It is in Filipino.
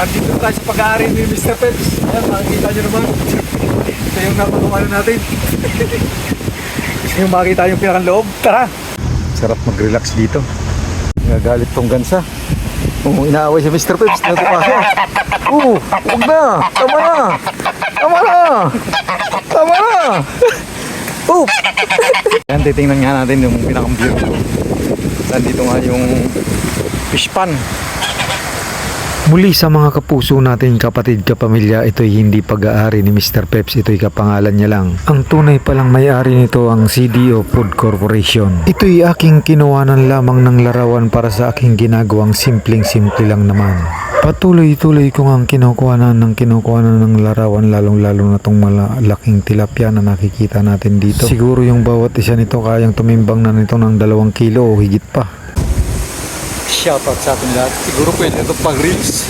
Nandito tayo sa pag-aari ni Mr. Peps. Ayan, makikita nyo naman. Ito yung napagawa natin. Gusto nyo makita yung pinakanloob? Tara! Sarap mag-relax dito. Nagagalit tong gansa. Inaaway si Mr. Peps. Nagpapasok. Huwag na! Tama na! Tama na! Tama na! Yan, titingnan nga natin yung pinakang-view. Nandito nga yung fish pan. Muli sa mga kapuso natin, kapatid, kapamilya, ito'y hindi pag-aari ni Mr. Peps, ito'y kapangalan niya lang. Ang tunay palang may-ari nito ang CDO Food Corporation. Ito'y aking kinuhanan lamang ng larawan para sa aking ginagawang simpleng-simple lang naman. Patuloy-tuloy ko ang kinukuhanan ng larawan, lalong-lalo na tong malaking tilapia na nakikita natin dito. Siguro yung bawat isa nito kayang tumimbang na nito ng 2 kilo o higit pa. Shoutout sa atin lahat. Siguro pwede ito pang reels.